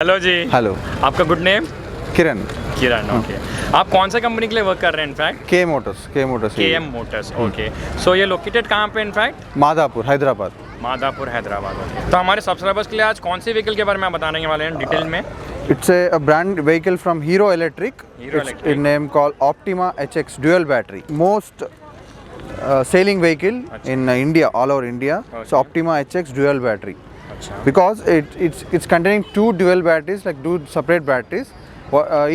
Hello जी। Hello. आपका good name? किरण। किरण, okay. आप कौन सा कंपनी के लिए वर्क कर रहे हैं in fact? K motors. KM motors, okay. So ये लोकेटेड कहाँ पे इनफैक्ट? माधापुर, हैदराबाद। माधापुर, हैदराबाद, ओके। तो हमारे सब्सक्राइबर्स के लिए आज कौन सी व्हीकल के बारे में आप बताने वाले हैं डिटेल में? It's a brand vehicle from Hero Electric. Hero it's Electric. a name called Optima HX dual battery. Most selling vehicle in India, all over India. Okay. So Optima HX dual battery. अच्छा। Because it's containing two dual batteries, like two separate batteries.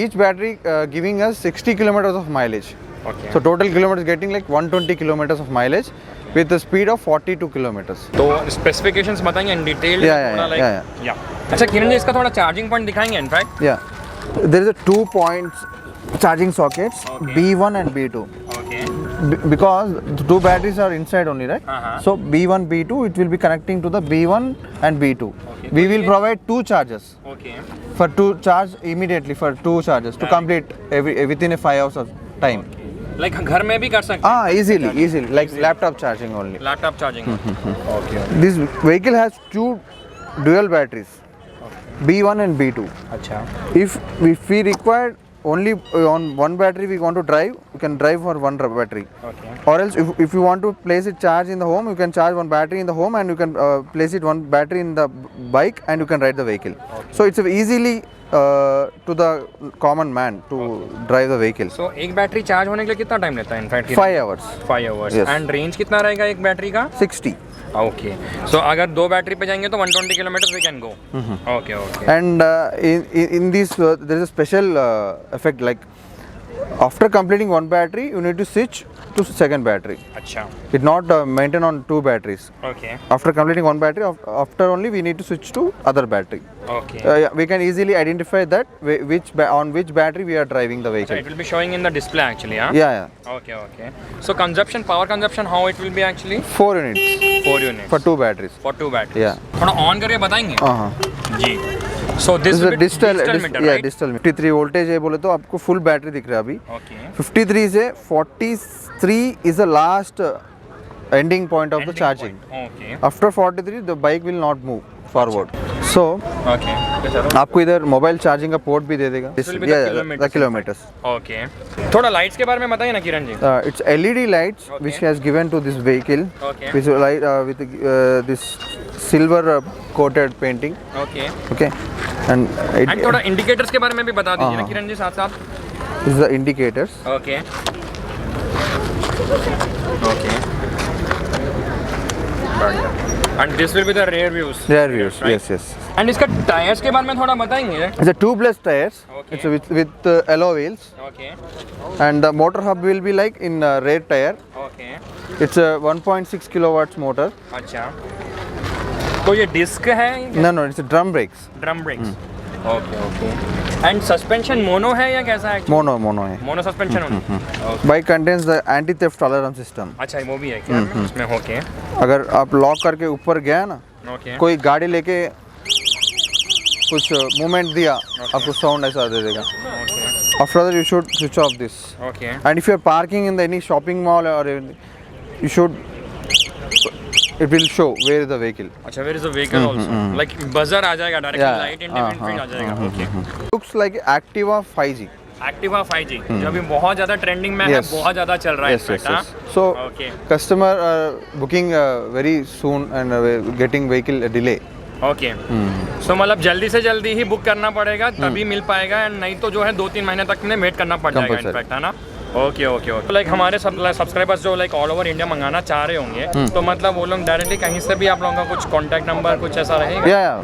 Each battery giving us 60 kilometers of mileage. Okay. So total kilometers getting like 120 kilometers of mileage with the speed of 42 kilometers. तो specifications बताएंगे in detail? या अच्छा किरण जी, इसका थोड़ा charging point दिखाएंगे in fact? Yeah, there is a 2 points charging sockets, Okay. B1 and B2. Okay. Because the two batteries are inside only, right? Uh-huh. So B1, B2, it will be connecting to the B1 and B2. Okay. We will provide two charges okay. for two charge immediately for two charges to complete within a 5 hours of time. Like घर में भी कर सकते हैं? Easily, like laptop charging only. Laptop charging. Okay. This vehicle has two dual batteries, B1 and B2. अच्छा। If we require only on one battery we want to drive, you can drive for one battery. Okay. Or else if you want to place it charge in the home, you can charge one battery in the home and you can place it one battery in the bike and you can ride the vehicle. So it's easily to the common man to drive the vehicle. सो एक battery charge होने के लिए कितना time लेता है in fact? 5 hours. 5 hours. Yes. And range कितना रहेगा एक बैटरी का? 60. ओके। सो अगर दो बैटरी पे जाएंगे तो 120 kilometre we can go. Okay okay. And in this there is a special effect, like after completing one battery you need to switch to second battery. अच्छा। It not maintain on two batteries. Okay After completing one battery, after only we need to switch to other battery. Okay. Yeah, we can easily identify that on which battery we are driving the So vehicle. it will be showing in the display actually, huh? Yeah. Okay, okay. So consumption, power consumption, how it will be actually? 4 units 4 units. for two batteries. For two batteries. Yeah. थोड़ा on करके बताएंगे? जी। So this This is will a be digital meter, yeah, right? digital 53 voltage है बोले तो आपको full battery दिख रहा है अभी. Okay. 53 से 43 is the last ending point of the Ending charging. point. Okay. After 43 the bike will not move forward. So Okay. आपको इधर मोबाइल चार्जिंग का पोर्ट भी दे देगा. This will be the kilometers. Okay. थोड़ा लाइट्स के बारे में बताइए ना Kiran ji. It's LED lights which has given to this vehicle. Okay. Which light with this silver coated painting. Okay. Okay. And And थोड़ा इंडिकेटर्स के बारे में भी बता दीजिए ना किरण जी साथ साथ. this is the indicators. Okay. Okay. And this will be the rear views. Rear views. Right? Yes. And इसका टायर्स के बारे में थोड़ा बताएंगे? It's a tubeless tires. Okay. It's with alloy wheels. Okay. And the motor hub will be like in rear tire. Okay. It's a 1.6 kilowatts motor. अच्छा। तो ये disc है? No, it's a drum brakes. Drum brakes. Okay okay. And suspension mono है या कैसा है? Mono है. Mono suspension होनी। Bike contains the anti-theft alarm system. अच्छा वो भी है क्या इसमें? ओके अगर आप लॉक करके ऊपर गया ना, ओके कोई गाड़ी लेके कुछ मूवमेंट दिया, आपको साउंड ऐसा दे देगा. After that you should switch off this. Okay. And if you are parking in any shopping mall or anything, you should, it will show where is the vehicle. अच्छा where is the vehicle also? Like buzzer आ जाएगा directly, Yeah. Light indicator आ जाएगा। Okay. Looks like Activa 5G. Activa 5G जो अभी बहुत ज्यादा trending में है, Yes. बहुत ज्यादा चल रहा है Yes. इनफैक्ट, हाँ? So Okay. customer booking very soon and getting vehicle delay. Okay. So मतलब जल्दी से जल्दी ही बुक करना पड़ेगा तभी मिल पाएगा, एंड नहीं तो जो है 2-3 महीने तक में वेट करना पड़ जाएगा Compulsory. इनफैक्ट, है ना? Okay okay okay. लाइक हमारे सब्सक्राइबर्स जो लाइक ऑल ओवर इंडिया मंगाना चाह रहे होंगे तो मतलब वो लोग डायरेक्टली कहीं से भी आप लोगों का कुछ कॉन्टैक्ट नंबर कुछ ऐसा रहेगा? Yeah.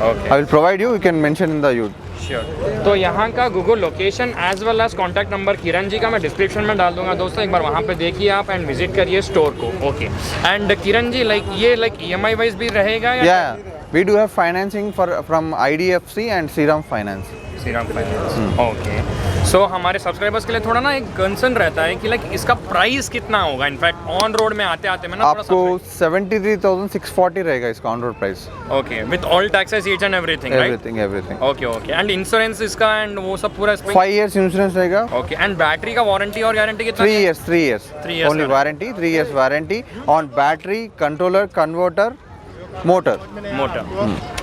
Okay I will provide you. You can mention in the sure. तो यहाँ का Google location as well as contact number Kiran ji का मैं डिस्क्रिप्शन में डाल दूंगा दोस्तों, एक बार वहाँ पे देखिए आप एंड विजिट करिए स्टोर को। Okay. And Kiran ji like ये EMI वाइज भी रहेगा या? Yeah. We do have financing from IDFC and Shriram Finance. Shriram finance. Okay. So हमारे सब्सक्राइबर्स के लिए थोड़ा ना एक कंसर्न रहता है कि लाइक इसका प्राइस कितना होगा इनफैक्ट ऑन रोड में आते आते में ना थोड़ा आपको 73,640 रहेगा इसका on road price. Okay with all taxes each and everything, right? Everything. Okay okay. And insurance इसका एंड वो सब पूरा इसमें? 5 years इंश्योरेंस रहेगा. ओके। एंड बैटरी का वारंटी और गारंटी कितना? 3 years. 3 years years only warranty. 3 years warranty on battery, controller, converter motor.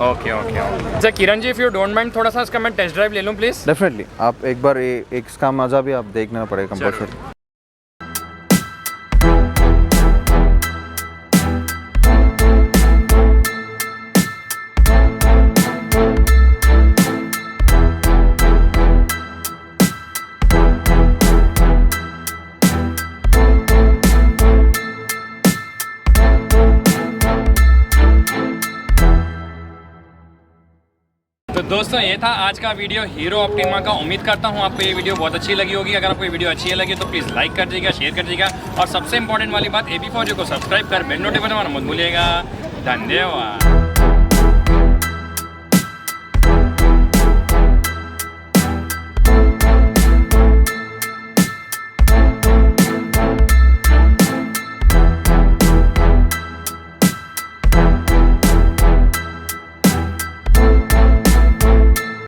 Okay okay अच्छा Kiran ji, if you don't mind थोड़ा सा इसका मैं टेस्ट ड्राइव ले लूँ प्लीज़? Definitely. आप एक बार इसका मज़ा भी आप देखना पड़ेगा कंपल्सरी. तो दोस्तों ये था आज का वीडियो हीरो ऑप्टिमा का। उम्मीद करता हूँ आपको ये वीडियो बहुत अच्छी लगी होगी। अगर आपको ये वीडियो अच्छी लगी तो प्लीज़ लाइक कर दीजिएगा, शेयर कर दीजिएगा और सबसे इंपॉर्टेंट वाली बात, AB4G को सब्सक्राइब कर बेल नोटिफिकेशन मत भूलिएगा। धन्यवाद।